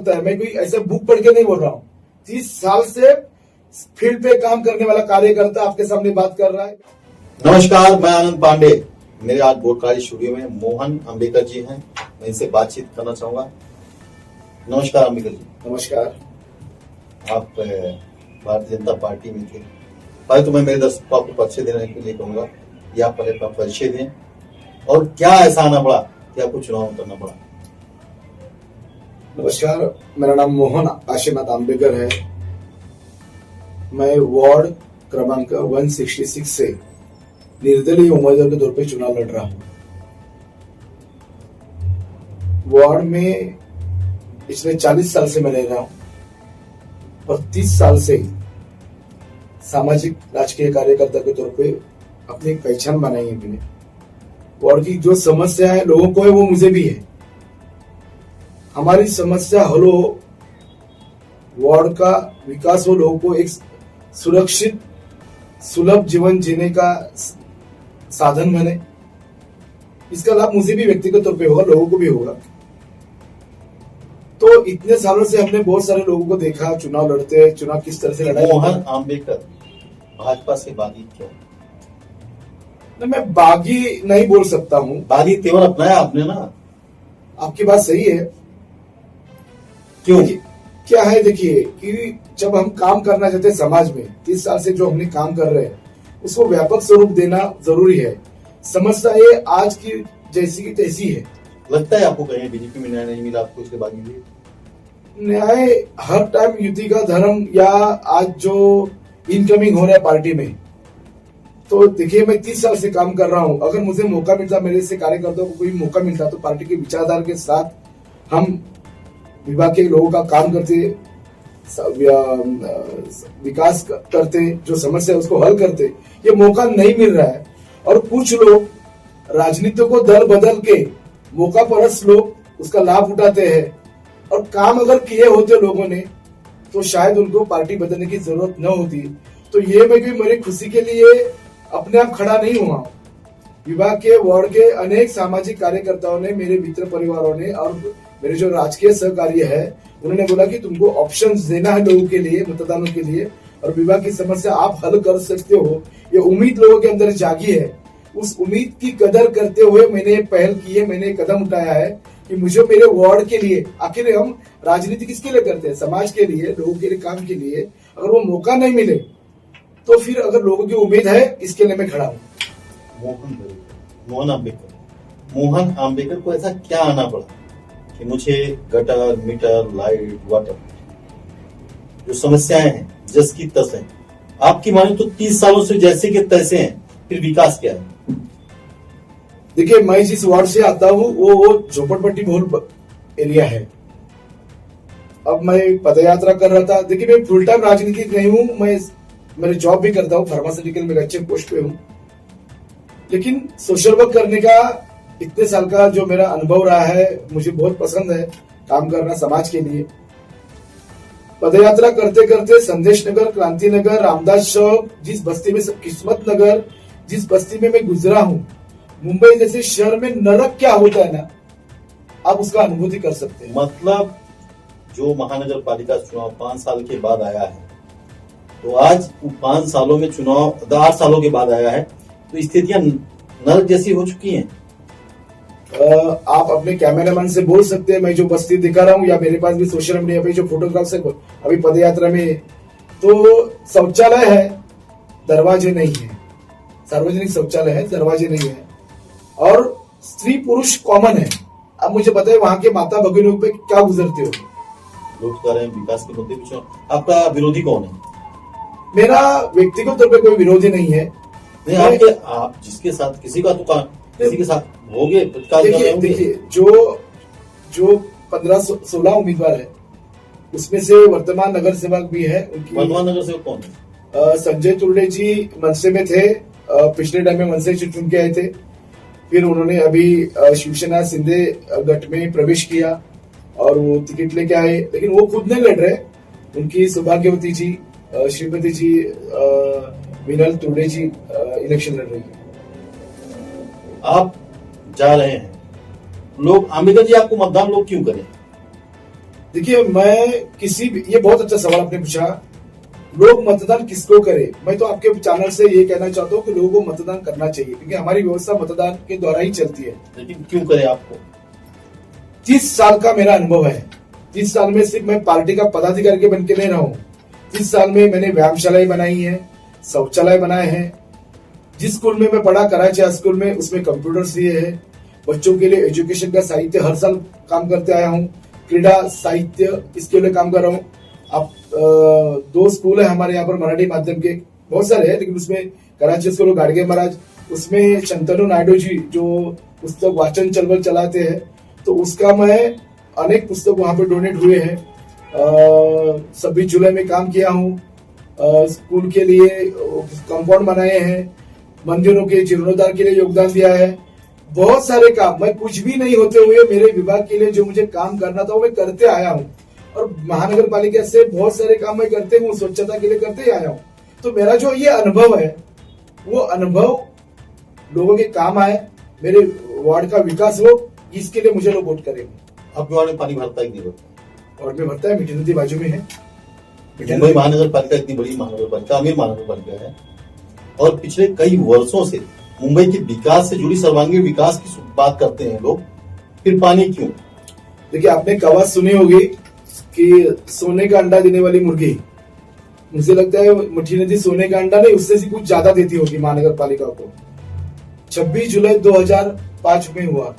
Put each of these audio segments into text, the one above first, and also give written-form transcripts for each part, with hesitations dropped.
सकता है। मैं कोई ऐसे बुक पढ़ के नहीं बोल रहा हूँ। 30 साल से फील्ड पे काम करने वाला कार्यकर्ता आपके सामने बात कर रहा है। नमस्कार, मैं आनंद पांडे। मेरे आज बोटकाली स्टूडियो में मोहन अंबेकर जी हैं। मैं इनसे बातचीत करना चाहूंगा। नमस्कार अंबेकर जी। नमस्कार। आप भारतीय जनता पार्टी में थे। पहले तो मैं मेरे दर्शकों को आपको परिचय देने के लिए कहूंगा कि आप पहले अपना परिचय दें और क्या ऐसा आना पड़ा कि आपको चुनाव करना पड़ा। नमस्कार, मेरा नाम मोहन आशीनाथ अंबेकर है। मैं वार्ड क्रमांक 166 से निर्दलीय उम्मीदवार के तौर पे चुनाव लड़ रहा हूँ। वार्ड में पिछले 40 साल से मैं रह रहा हूँ और 30 साल से सामाजिक राजकीय कार्यकर्ता के तौर पे अपनी एक पहचान बनाई है मैंने। वार्ड की जो समस्या है लोगों को है, वो मुझे भी है। हमारी समस्या हल हो, वार्ड का विकास हो, लोगों को एक सुरक्षित सुलभ जीवन जीने का साधन बने, इसका लाभ मुझे भी व्यक्तिगत तौर पे होगा, लोगों को भी होगा। तो इतने सालों से हमने बहुत सारे लोगों को देखा चुनाव लड़ते, चुनाव किस तरह से लड़ा। मोहन अंबेकर भाजपा से बागी क्यों? मैं बागी नहीं बोल सकता हूँ। बागी तेवर अपनाया आपने ना। आपकी बात सही है। क्यों? क्या है, देखिए कि जब हम काम करना चाहते हैं समाज में, 30 साल से जो हमने काम कर रहे हैं उसको व्यापक स्वरूप देना जरूरी है। समस्या ये आज की जैसी की तैसी है। लगता है आपको कहीं बीजेपी में न्याय नहीं मिला आपको इसके बागी लिए? न्याय हर टाइम युति का धर्म, या आज जो इनकमिंग हो रहा है पार्टी में, तो देखिए मैं 30 साल से काम कर रहा हूं। अगर मुझे मौका मिलता, मेरे से कार्यकर्ताओं को कोई मौका मिलता, तो पार्टी के विचारधारा के साथ हम विभाग के लोगों का काम करते, विकास करते, जो समस्या है उसको हल करते। ये मौका नहीं मिल रहा है और कुछ लोग राजनीति को दल बदल के मौका परस्त लोग उसका लाभ उठाते हैं। और काम अगर किए होते लोगों ने तो शायद उनको पार्टी बदलने की जरूरत न होती। तो ये मैं भी मेरी खुशी के लिए अपने आप खड़ा नहीं हुआ। विभाग के वार्ड के अनेक सामाजिक कार्यकर्ताओं ने, मेरे मित्र परिवारों ने और मेरे जो राजकीय सहकारी है, उन्होंने बोला कि तुमको ऑप्शंस देना है लोगों के लिए, मतदानों के लिए, और विभाग की समस्या आप हल कर सकते हो। ये उम्मीद लोगों के अंदर जागी है। उस उम्मीद की कदर करते हुए मैंने पहल की है, मैंने कदम उठाया है कि मुझे मेरे वार्ड के लिए, आखिर हम राजनीति किसके लिए करते हैं? समाज के लिए, लोगों के लिए, काम के लिए। अगर वो मौका नहीं मिले तो फिर अगर लोगों की उम्मीद है, इसके लिए मैं खड़ा हूँ। मोहन अंबेकर को ऐसा क्या आना पड़ा कि मुझे गटर, मीटर, लाइट, वाटर, जो समस्याएं हैं जस की तस है, आपकी माने तो 30 सालों से जैसे के तैसे हैं, फिर विकास क्या है? देखिए, मैं जिस वार्ड से आता हूँ वो झोपड़पट्टी बहुल एरिया है। अब मैं पदयात्रा कर रहा था। देखिए, मैं फुल टाइम राजनीति नहीं हूँ, मैं जॉब भी करता हूँ, फार्मास्यूटिकल में अच्छे पोस्ट पे हूँ। लेकिन सोशल वर्क करने का इतने साल का जो मेरा अनुभव रहा है, मुझे बहुत पसंद है काम करना समाज के लिए। पदयात्रा करते करते संदेश नगर, क्रांति नगर, रामदास चौक, जिस बस्ती में किस्मत नगर, जिस बस्ती में मैं गुजरा हूँ, मुंबई जैसे शहर में नरक क्या होता है ना, आप उसका अनुभूति कर सकते हैं। मतलब जो महानगर पालिका चुनाव 5 साल के बाद आया है, तो आज 5 सालों में चुनाव 8 सालों के बाद आया है, तो स्थितियां नरक जैसी हो चुकी हैं। आप अपने कैमरामैन से बोल सकते हैं, मैं जो बस्ती दिखा रहा हूँ, या मेरे पास भी सोशल मीडिया पे जो फोटोग्राफ्स है अभी पदयात्रा में, तो शौचालय है, दरवाजे नहीं है। सार्वजनिक शौचालय है, दरवाजे नहीं है, और स्त्री पुरुष कॉमन है। अब मुझे बताइए वहां के माता भगिनों पे क्या गुजरते हो। लोग कह रहे हैं विकास के मुद्दे पे। आपका विरोधी कौन है? मेरा व्यक्तिगत तौर पे कोई विरोधी नहीं है। नहीं, आप जिसके साथ किसी का तो किसी के साथ होंगे। देखिए, जो 15-16 उम्मीदवार है, उसमें से वर्तमान नगर सेवक भी है। वर्तमान नगर सेवक कौन है? संजय तुर्डे जी मनसे में थे, पिछले टाइम में मनसे चुन के आए थे। फिर उन्होंने अभी शिवसेना शिंदे गठ में प्रवेश किया और वो टिकट लेके आए, लेकिन वो खुद नहीं लड़ रहे। उनकी सौभाग्यवती जी, श्रीमती जी विनल तुर्डे जी इलेक्शन लड़ रही है। आप जा रहे हैं, लोग अंबेकर जी आपको मतदान लोग क्यों करें? देखिए, ये बहुत अच्छा सवाल आपने पूछा। लोग मतदान किसको करे? मैं तो आपके चैनल से ये कहना चाहता हूँ कि लोगों को मतदान करना चाहिए, क्योंकि हमारी व्यवस्था मतदान के द्वारा ही चलती है। लेकिन क्यों करे आपको? 30 साल का मेरा अनुभव है। 30 साल में सिर्फ मैं पार्टी का पदाधिकारी के बन के नहीं रहा हूँ। 30 साल में मैंने व्यायामशालाएं बनाई है, शौचालय बनाए हैं। जिस स्कूल में मैं पढ़ा, कराची हाई स्कूल में, उसमें कंप्यूटर्स दिए है। बच्चों के लिए एजुकेशन का साहित्य हर साल काम करते आया हूँ। क्रीड़ा साहित्य, इसके लिए काम कर रहा हूँ। अब 2 स्कूल है हमारे यहाँ पर मराठी माध्यम के, बहुत सारे हैं, लेकिन उसमें कराची स्कूल गाड़गे महाराज, उसमें शंतनु नायडू जी जो पुस्तक वाचन चलवल चलाते हैं, तो उसका मैं अनेक पुस्तक वहां पे डोनेट हुए हैं। 26 जुलाई में काम किया हूँ। स्कूल के लिए कंपाउंड बनाए हैं, मंदिरों के जीर्णोद्धार के लिए योगदान दिया है। बहुत सारे काम, मैं कुछ भी नहीं होते हुए मेरे विभाग के लिए जो मुझे काम करना था वो मैं करते आया हूँ। और महानगर पालिका से बहुत सारे काम मैं करते हूँ, स्वच्छता के लिए करते ही आया हूँ। तो मेरा जो ये अनुभव है, वो अनुभव लोगों के काम आए, मेरे वार्ड का विकास हो, इसके लिए मुझे लोग वोट करेंगे। आपके वार्ड में पानी भरता है कि नहीं भरता? वार्ड में भरता है, मीठी नदी बाजू में है। मुंबई महानगर पालिका इतनी बड़ी महानगर पालिका, अमीर महानगर पालिका है, और पिछले कई वर्षों से मुंबई के विकास से जुड़ी सर्वांगीण विकास की बात करते हैं लोग, फिर पानी क्यों? देखिए, आपने कहावत सुनी होगी कि सोने का अंडा देने वाली मुर्गी। मुझे लगता है मीठी नदी सोने का अंडा नहीं, उससे कुछ ज्यादा देती होगी महानगर पालिका को। 26 जुलाई 2005 में हुआ,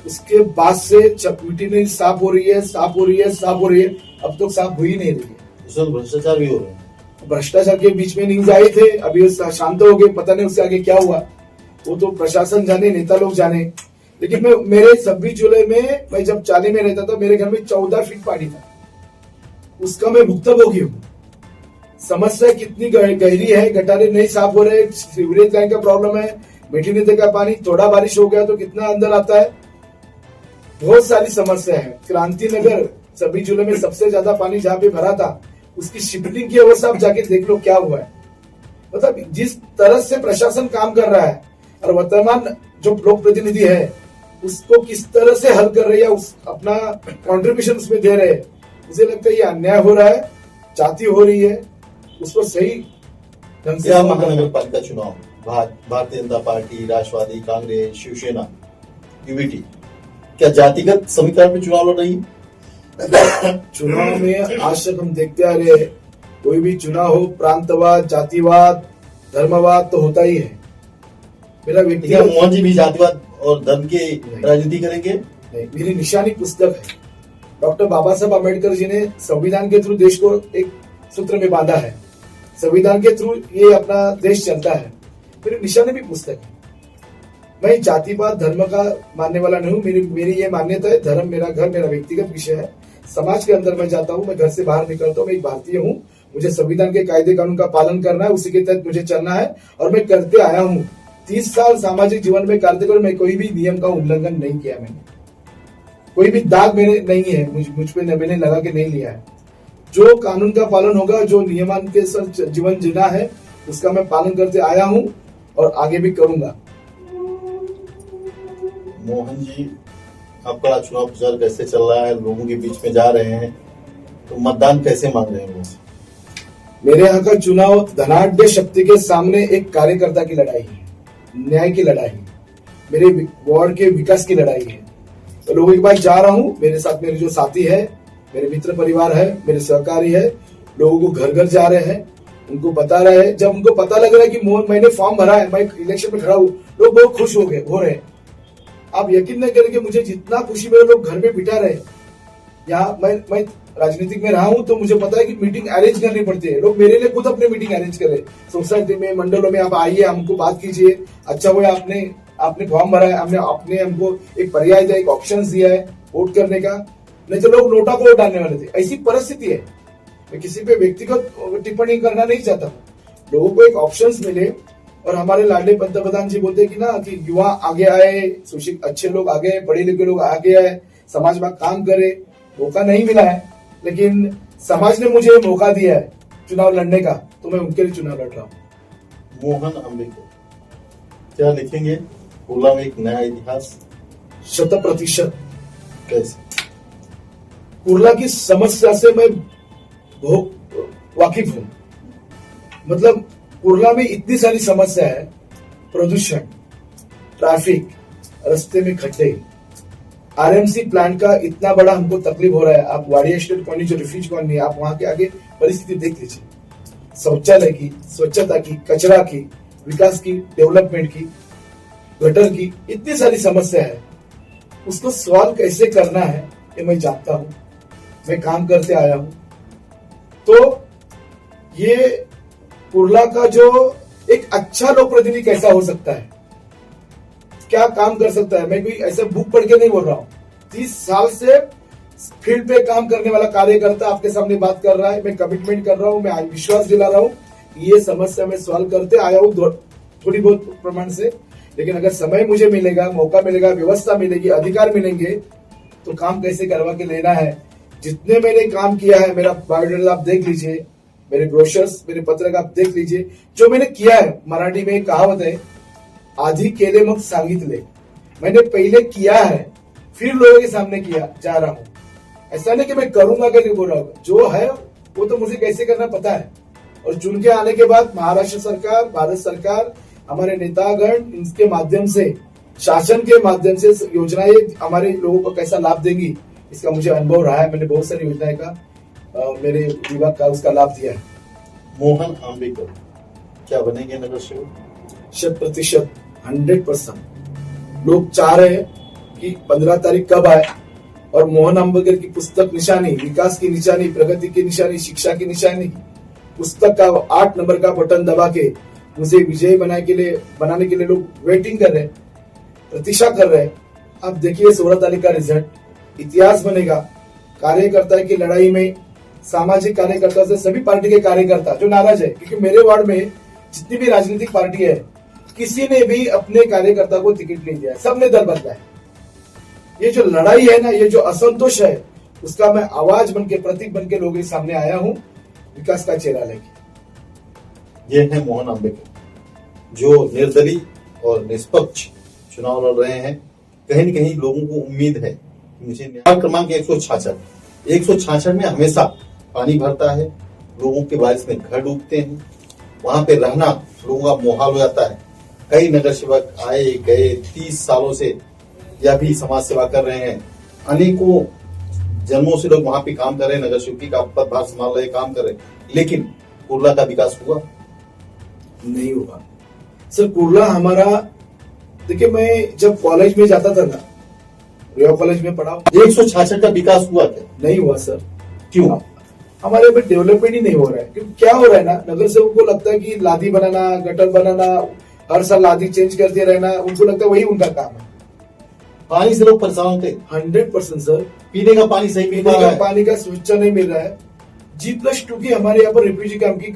उसके बाद से मीठी नदी साफ हो रही है, साफ हो रही है, साफ हो रही है, अब तक साफ हो ही नहीं रही है। उसमें भ्रष्टाचार भी हो रहे हैं। भ्रष्टाचार के बीच में न्यूज आए थे, अभी शांत हो गए, पता नहीं उससे आगे क्या हुआ, वो तो प्रशासन जाने, नेता लोग जाने। लेकिन मेरे 26 जुलाई में, मैं जब चाली में रहता था, मेरे घर में 14 फीट पानी था, उसका मैं भुगतान हूँ। समस्या कितनी गहरी है, गटारे नहीं साफ हो रहे, सीवरेज लाइन का प्रॉब्लम है, मीठी नदी का पानी थोड़ा बारिश हो गया तो कितना अंदर आता है, बहुत सारी समस्या है। क्रांति नगर 26 जुलाई में सबसे ज्यादा पानी जहाँ पे भरा था, उसकी शिफ्टिंग की अवस्था आप जाके देख लो क्या हुआ है। मतलब जिस तरह से प्रशासन काम कर रहा है और वर्तमान जो लोक प्रतिनिधि है उसको किस तरह से हल कर रही है, उस अपना कंट्रीब्यूशन उसमें दे रहे हैं, मुझे लगता है ये अन्याय हो रहा है, जाति हो रही है, उसको सही ढंग से। महानगर पालिका चुनाव भारतीय जनता पार्टी, राष्ट्रवादी कांग्रेस, शिवसेना, यूबीटी क्या जातिगत समीकरण पे चुनाव लड़ रही है? चुनाव में आज तक हम देखते आ रहे हैं, कोई भी चुनाव हो, प्रांतवाद, जातिवाद, धर्मवाद तो होता ही है। मेरा व्यक्तिगत, मोहन जी भी जातिवाद और धर्म की राजनीति करेंगे? नहीं, मेरी निशानी पुस्तक है। डॉक्टर बाबा साहब अम्बेडकर जी ने संविधान के थ्रू देश को एक सूत्र में बांधा है, संविधान के थ्रू ये अपना देश चलता है। मेरी निशानी भी पुस्तक है। मैं जातिवाद धर्म का मानने वाला नहीं हूँ। मेरी ये मान्यता है, धर्म मेरा घर, मेरा व्यक्तिगत विषय है। समाज के अंदर मैं जाता हूँ, मैं घर से बाहर निकलता हूँ, मैं एक भारतीय हूँ, मुझे संविधान के कायदे कानून का पालन करना है, उसी के तहत मुझे चलना है और मैं करते आया हूँ। 30 साल सामाजिक जीवन में कार्य कर, मैं कोई भी नियम का उल्लंघन नहीं किया, मैंने कोई भी दाग मेरे नहीं है, मुझ पे मैंने लगा के नहीं लिया है। जो कानून का पालन होगा, जो नियमानुसार जीवन जीना है, उसका मैं पालन करते आया हूँ और आगे भी करूंगा। मोहन जी, आपका चुनाव प्रचार कैसे चल रहा है? लोगों के बीच में जा रहे हैं, तो मतदान कैसे मांग रहे हैं? मेरे यहाँ का चुनाव धनाढ्य शक्ति के सामने एक कार्यकर्ता की लड़ाई है, न्याय की लड़ाई है, मेरे वार्ड के विकास की लड़ाई है। तो लोगों के पास जा रहा हूँ, मेरे साथ मेरे जो साथी है, मेरे मित्र परिवार है, मेरे सहकारी है, लोगों को घर घर जा रहे हैं, उनको बता रहे हैं। जब उनको पता लग रहा है कि मोहन, मैंने फॉर्म भरा है, मैं इलेक्शन में खड़ा हूँ, लोग बहुत खुश हो रहे हैं। आप यकीन नहीं करेंगे, मुझे जितना खुशी मेरे लोग घर में बिठा रहे। यहाँ मैं राजनीतिक में रहा हूँ तो मुझे पता है कि मीटिंग अरेंज करनी पड़ती है। लोग मेरे लिए खुद अपने मीटिंग अरेंज करे, सोसाइटी में, मंडलों में, आप आइए, हमको बात कीजिए, अच्छा हुआ आपने फॉर्म भरा है, आपने हमको एक पर्याय दिया, एक ऑप्शन दिया है वोट करने का, नहीं तो लोग नोटा को वोट डालने वाले थे। ऐसी परिस्थिति है। मैं किसी पे व्यक्तिगत टिप्पणी करना नहीं चाहता हूँ, लोगों को एक ऑप्शन मिले। और हमारे लाडले पंतप्रधान जी बोलते कि ना कि युवा आगे आए, अच्छे लोग आगे, पढ़े लिखे लोग आगे आए, समाज में काम करे। मौका नहीं मिला है, लेकिन समाज ने मुझे मौका दिया है चुनाव लड़ने का, तो मैं उनके लिए चुनाव लड़ रहा हूँ। मोहन अम्बेकर क्या लिखेंगे? पूरा में एक नया इतिहास 100%। कैसे? कुर्ला की समस्या से मैं बहुत वाकिफ हूं। मतलब कुर्ला में इतनी सारी समस्या है, प्रदूषण, ट्रैफिक, रास्ते में खड्डे, आरएमसी प्लांट का इतना बड़ा हमको तकलीफ हो रहा है। आप वाडिया स्टेट कॉलोनी जो रिफ्यूज कॉलोनी है, आप वहां के आगे परिस्थिति देख लीजिए, शौचालय की, स्वच्छता की, कचरा की, विकास की, डेवलपमेंट की, गटर की, इतनी सारी समस्या है। उसको सॉल्व कैसे करना है ये मैं जानता हूं, मैं काम करते आया हूं। तो ये कुर्ला का जो एक अच्छा लोक प्रतिनिधि कैसा हो सकता है, क्या काम कर सकता है। मैं कोई ऐसे बुक पढ़ के नहीं बोल रहा हूं। 30 साल से फील्ड पे काम करने वाला कार्यकर्ता आपके सामने बात कर रहा है। मैं कमिटमेंट कर रहा हूं, मैं विश्वास दिला रहा हूं, ये समस्या में सॉल्व करते आया हूं थोड़ी बहुत प्रमाण से। लेकिन अगर समय मुझे मिलेगा, मौका मिलेगा, व्यवस्था मिलेगी, अधिकार मिलेंगे, तो काम कैसे करवा के लेना है। जितने मैंने काम किया है, मेरा बायोडाटा आप देख लीजिए, मेरे ब्रोशर्स, मेरे पत्रक आप देख लीजिए, जो मैंने किया है। मराठी में एक कहावत है, आधी केले मग सांगितले। मैंने पहले किया है, फिर लोगों के सामने किया जा रहा हूं। ऐसा नहीं कि मैं करूंगा करके बोल रहा हूँ, जो है वो तो मुझे कैसे करना पता है। और चुन के आने के बाद महाराष्ट्र सरकार, भारत सरकार, हमारे नेतागण, इनके माध्यम से, शासन के माध्यम से योजनाएं हमारे लोगों को कैसा लाभ देंगी, इसका मुझे अनुभव रहा है। मैंने बहुत सारी योजनाएं का मेरे विभाग का उसका लाभ दिया है। मोहन आंबेकर क्या बनेंगे नगर सेवक? 100%, 100%। लोग चाह रहे हैं कि 15 तारीख कब आए और मोहन आंबेडकर की पुस्तक निशानी, विकास की निशानी, प्रगति की निशानी, शिक्षा की निशानी, पुस्तक का 8 नंबर का बटन दबा के मुझे विजयी बनाने के लिए लोग वेटिंग कर रहे हैं, प्रतीक्षा कर रहे हैं। अब देखिए 16 तारीख का रिजल्ट इतिहास बनेगा। कार्यकर्ता की लड़ाई में सामाजिक कार्यकर्ता से सभी पार्टी के कार्यकर्ता जो नाराज है, क्योंकि मेरे वार्ड में जितनी भी राजनीतिक पार्टी है, किसी ने भी अपने कार्यकर्ता को टिकट नहीं दिया, सबने दल बदला है। ये जो लड़ाई है ना, ये जो असंतोष है, उसका मैं आवाज बन के, प्रतीक बन के लोगों के सामने आया हूं, विकास का चेहरा लेके। ये है मोहन आंबेकर, जो निर्दलीय और निष्पक्ष चुनाव लड़ रहे हैं। कहीं न कहीं लोगों को उम्मीद है कि मुझे क्रमांक 166 में हमेशा पानी भरता है, लोगों के बारिश में घर डूबते हैं, वहां पे रहना लोगों का मुहाल हो जाता है। कई नगर सेवक आए गए, 30 सालों से यह भी समाज सेवा कर रहे हैं, अनेकों जन्मों से लोग वहां पे काम कर रहे हैं, नगर सेवकी का पदभार संभाल रहे, काम कर रहे हैं। लेकिन कुर्ला का विकास हुआ नहीं हुआ सर। कुर्ला हमारा, देखिए मैं जब कॉलेज में जाता था ना, रिया कॉलेज में पढ़ा, 166 का विकास हुआ क्या? नहीं हुआ सर। क्यों? हमारे में डेवलपमेंट ही नहीं हो रहा है। क्योंकि क्या हो रहा है ना, नगर सेवक को लगता है कि लादी बनाना, गटर बनाना, हर साल लादी चेंज करते रहना, उनको लगता है वही उनका काम है। पानी से लोग परेशान होते। 100% सर। पीने का पानी सही पीने का पानी का स्वच्छ नहीं मिल रहा है। G+2 की हमारे यहाँ पर रिफ्यूजी कैंप की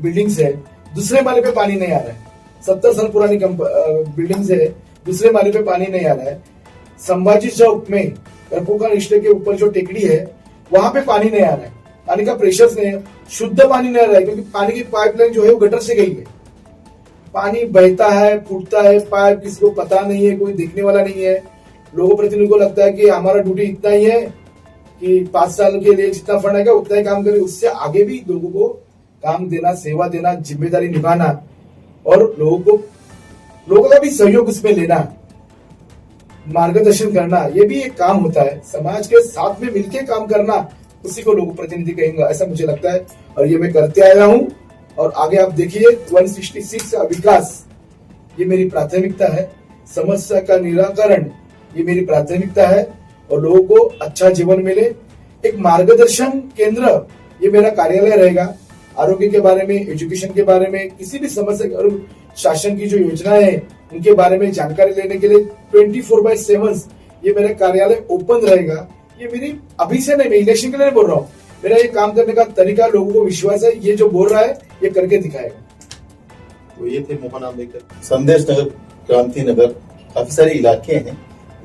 बिल्डिंग्स है, दूसरे माले पे पानी नहीं आ रहा है। 70 साल पुरानी बिल्डिंग्स है, दूसरे माले पे पानी नहीं आ रहा है। संभाजी चौक में करपोका रिश्ते के ऊपर जो टेकड़ी है, वहां पे पानी नहीं आ रहा है, पानी का प्रेशर नहीं है, शुद्ध पानी नहीं आ रहा है, क्योंकि पानी की पाइपलाइन जो है वो गटर से गई है। पानी बहता है, फूटता है, पाइप किसी को पता नहीं है, कोई देखने वाला नहीं है। लोगों प्रतिनिधि को लगता है कि हमारा ड्यूटी इतना ही है कि 5 साल के लिए जितना फंड आएगा उतना ही काम करें, उससे आगे भी लोगों को काम देना, सेवा देना, जिम्मेदारी निभाना और लोगों का भी सहयोग उसमें लेना, मार्गदर्शन करना, ये भी एक काम होता है। समाज के साथ में मिलकर काम करना, उसी को लोग प्रतिनिधि कहेंगे, ऐसा मुझे लगता है। और ये मैं करते आया हूं। और आगे आप देखिए 166 का विकास, ये मेरी प्राथमिकता है। समस्या का निराकरण, ये मेरी प्राथमिकता है। और लोगों को अच्छा जीवन मिले, एक मार्गदर्शन केंद्र, ये मेरा कार्यालय रहेगा। आरोग्य के बारे में, एजुकेशन के बारे में, किसी भी समस्या और शासन की जो योजनाएं हैं उनके बारे में जानकारी लेने के लिए 24/7 ये मेरा कार्यालय ओपन रहेगा। ये मेरी अभी से नहीं, मैं इलेक्शन के लिए बोल रहा हूँ, मेरा ये काम करने का तरीका, लोगों को विश्वास है, ये जो बोल रहा है ये करके दिखाएगा। तो ये थे मोहन आंबेकर। संदेश नगर, क्रांति नगर, काफी सारे इलाके हैं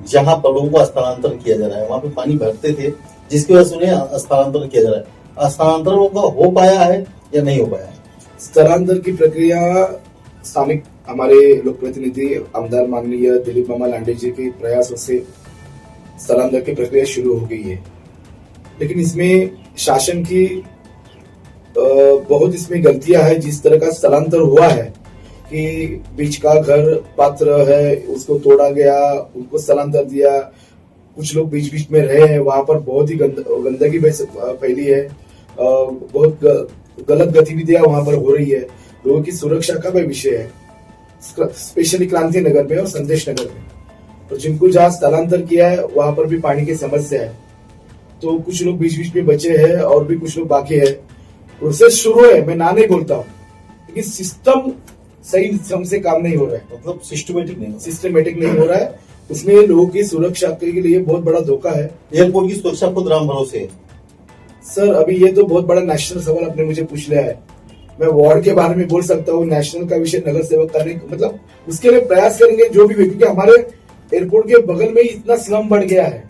जहां पर लोगों को स्थानांतरण किया जा रहा है। वहां पे पानी भरते थे, जिसकी वजह से उन्हें स्थानांतरण किया जा रहा है। स्थानांतरण उनका हो पाया है या नहीं हो पाया है? स्थलांतर की प्रक्रिया स्थानिक हमारे लोक प्रतिनिधि आमदार माननीय दिलीप मामा लांडे जी के प्रयासों से स्थलांतर की प्रक्रिया शुरू हो गई है। लेकिन इसमें शासन की बहुत इसमें गलतियां है। जिस तरह का स्थलांतर हुआ है कि बीच का घर पात्र है उसको तोड़ा गया, उनको स्थलांतर दिया, कुछ लोग बीच बीच में रहे हैं, वहां पर बहुत ही गंदगी फैली है, बहुत गलत गतिविधियां वहां पर हो रही है। लोगों की सुरक्षा का भी विषय है, स्पेशली क्रांति नगर में और संदेश नगर में। और जिनको जहां स्थलांतर किया है वहां पर भी पानी की समस्या है, तो कुछ लोग बीच बीच में बचे हैं और भी कुछ लोग बाकी है। प्रोसेस शुरू है, मैं ना नहीं बोलता हूँ, लेकिन सिस्टम सही ढंग से काम नहीं हो रहा है, मतलब सिस्टमेटिक नहीं हो रहा है। उसमें लोगों की सुरक्षा के लिए बहुत बड़ा धोखा है। एयरपोर्ट की सुरक्षा खुद राम भरोसे है। सर अभी ये तो बहुत बड़ा नेशनल सवाल आपने मुझे पूछ लिया है। मैं वार्ड के बारे में बोल सकता हूँ, नेशनल का विषय नगर सेवक करने मतलब उसके लिए प्रयास करेंगे जो भी, क्योंकि हमारे एयरपोर्ट के बगल में इतना स्लम बढ़ गया है।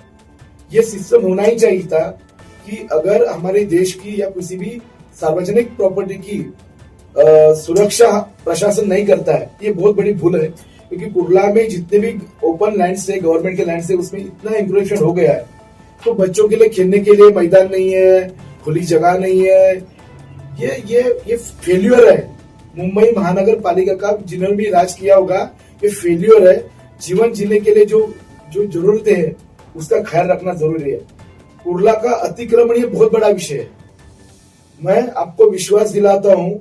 ये सिस्टम होना ही चाहिए था कि अगर हमारे देश की या किसी भी सार्वजनिक प्रॉपर्टी की सुरक्षा प्रशासन नहीं करता है, ये बहुत बड़ी भूल है। क्योंकि कुर्ला में जितने भी ओपन लैंड से, गवर्नमेंट के लैंड से, उसमें इतना इंक्रोचमेंट हो गया है, तो बच्चों के लिए खेलने के लिए मैदान नहीं है, खुली जगह नहीं है। ये फेल्यूर है मुंबई महानगर पालिका का, जिन्होंने भी राज किया होगा, ये फेल्यूर है। जीवन जीने के लिए जो जरूरतें हैं उसका ख्याल रखना जरूरी है। कुर्ला का अतिक्रमण ये बहुत बड़ा विषय है। मैं आपको विश्वास दिलाता हूं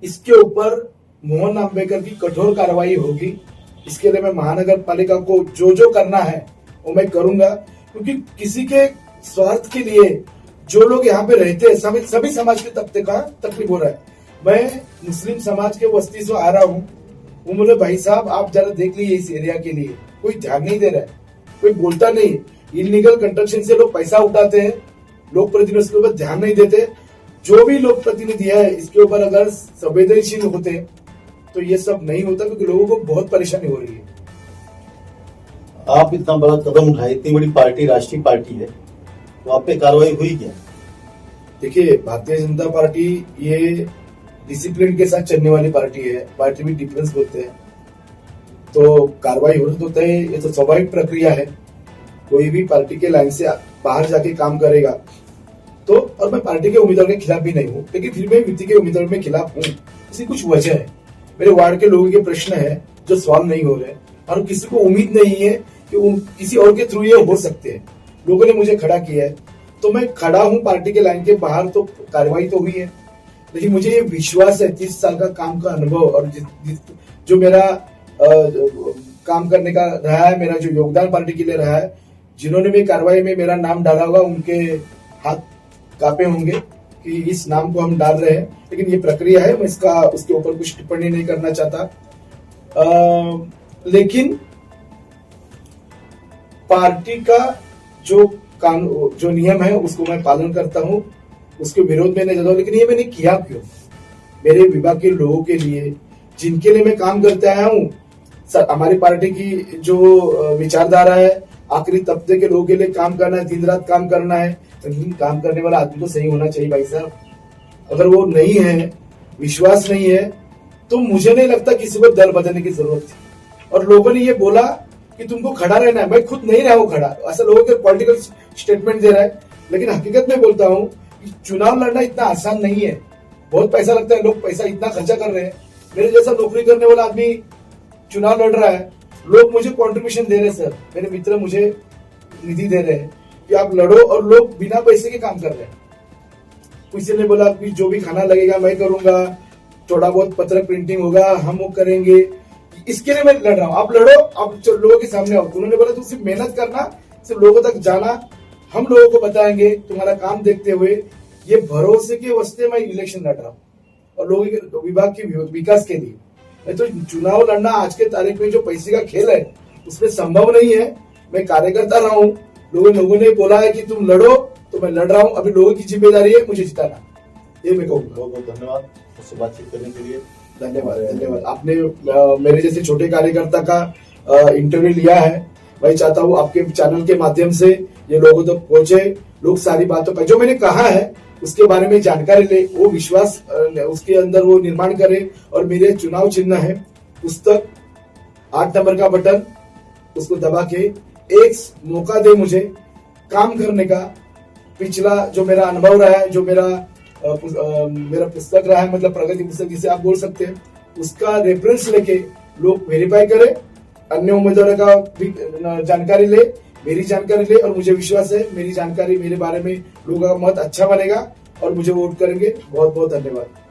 इसके ऊपर मोहन आंबेकर की कठोर कार्रवाई होगी। इसके लिए मैं महानगर पालिका को जो करना है वो मैं करूंगा, क्योंकि किसी के स्वार्थ के लिए जो लोग यहाँ पे रहते हैं, सभी समाज के तबके का तकलीफ हो रहा है। मैं मुस्लिम समाज के बस्ती से आ रहा हूँ, वो बोले भाई साहब आप जरा देख लीजिए इस एरिया के लिए, कोई ध्यान नहीं दे रहा है, कोई बोलता नहीं। इलीगल कंस्ट्रक्शन से लोग पैसा उठाते हैं, लोक प्रतिनिधि उसके ऊपर ध्यान नहीं देते। जो भी लोक प्रतिनिधि है इसके ऊपर अगर संवेदनशील होते तो ये सब नहीं होता, क्योंकि लोगों को बहुत परेशानी हो रही है। आप इतना बड़ा कदम उठाए, इतनी बड़ी पार्टी, राष्ट्रीय पार्टी है, तो आप पे कार्रवाई हुई क्या? देखिए भारतीय जनता पार्टी ये डिसिप्लिन के साथ चलने वाली पार्टी है, पार्टी में डिफरेंस होते हैं, तो कार्रवाई होता है, ये तो स्वाभाविक प्रक्रिया है। कोई भी पार्टी के लाइन से बाहर जाके काम करेगा तो, और मैं पार्टी के उम्मीदवार के खिलाफ भी नहीं हूँ, लेकिन फिर मैं युति के उम्मीदवार के खिलाफ हूँ। इसकी कुछ वजह है, मेरे वार्ड के लोगों के प्रश्न है जो सॉल्व नहीं हो रहे, और किसी को उम्मीद नहीं है कि किसी और के थ्रू ये हो सकते हैं। लोगों ने मुझे खड़ा किया है, तो मैं खड़ा हूँ पार्टी के लाइन के बाहर, तो कार्रवाई तो हुई है। लेकिन मुझे ये विश्वास है 30 साल का काम का अनुभव और जो मेरा काम करने का रहा है, मेरा जो योगदान पार्टी के लिए रहा है, जिन्होंने भी कार्रवाई में मेरा नाम डाला होगा उनके हाथ कांपे होंगे कि इस नाम को हम डाल रहे हैं। लेकिन ये प्रक्रिया है, मैं उसके ऊपर कुछ टिप्पणी नहीं करना चाहता। लेकिन पार्टी का जो नियम है उसको मैं पालन करता हूं, उसके विरोध में नहीं जाता हूं। लेकिन ये मैंने किया क्यों? मेरे विभाग के लोगों के लिए, जिनके लिए मैं काम करते आया हूं। हमारी पार्टी की जो विचारधारा है, आखिरी तबके के लोगों के लिए काम करना है, दिन रात काम करना है। लेकिन काम करने वाला आदमी तो सही होना चाहिए भाई साहब। अगर वो नहीं है, विश्वास नहीं है, तो मुझे नहीं लगता किसी को दल बदलने की जरूरत थी। और लोगों ने ये बोला कि तुमको खड़ा रहना है, मैं खुद नहीं रहा हूं खड़ा, ऐसा लोगों के पॉलिटिकल स्टेटमेंट दे रहा है। लेकिन हकीकत में बोलता हूं कि चुनाव लड़ना इतना आसान नहीं है, बहुत पैसा लगता है, लोग पैसा इतना खर्चा कर रहे हैं। मेरे जैसा नौकरी करने वाला आदमी चुनाव लड़ रहा है, लोग मुझे कॉन्ट्रीब्यूशन दे रहे हैं। सर मेरे मित्र मुझे निधि दे रहे हैं कि आप लड़ो, और लोग बिना पैसे के काम कर रहे हैं। किसी ने बोला कि जो भी खाना लगेगा मैं करूंगा, थोड़ा बहुत पत्रक प्रिंटिंग होगा हम वो करेंगे, इसके लिए मैं लड़ रहा हूँ। आप लड़ो, आप लोगों के सामने आओ। उन्होंने बोला तुम सिर्फ मेहनत करना, सिर्फ लोगों तक जाना, हम लोगों को बताएंगे तुम्हारा काम देखते हुए। ये भरोसे के वास्ते मैं इलेक्शन लड़ रहा हूँ और लोगों के विभाग के विकास के लिए। नहीं तो चुनाव लड़ना आज के तारीख में जो पैसे का खेल है उसमें संभव नहीं है। मैं कार्यकर्ता रहा हूँ, लोगों ने बोला है कि तुम लड़ो, तो मैं लड़ रहा हूँ। अभी लोगों की जिम्मेदारी है मुझे जिताना। ये मैं कहूँगा। बहुत बहुत धन्यवाद मुझसे बातचीत करने के लिए। धन्यवाद। आपने मेरे जैसे छोटे कार्यकर्ता का इंटरव्यू लिया है। मैं चाहता हूँ आपके चैनल के माध्यम से ये लोगों तक पहुंचे, लोग सारी बातों का जो मैंने कहा है उसके बारे में जानकारी ले, वो विश्वास उसके अंदर वो निर्माण करे। और मेरे चुनाव चिन्ह है पुस्तक, 8 नंबर का बटन, उसको दबा के एक मौका दे मुझे काम करने का। पिछला जो मेरा अनुभव रहा है, जो मेरा पुस्तक रहा है, मतलब प्रगति पुस्तक जिसे आप बोल सकते हैं, उसका रेफरेंस लेके लोग वेरीफाई करें, अन्य उम्मीदवारों का भी जानकारी ले, मेरी जानकारी ले, और मुझे विश्वास है मेरी जानकारी, मेरे बारे में लोगों का मत अच्छा बनेगा और मुझे वोट करेंगे। बहुत बहुत धन्यवाद।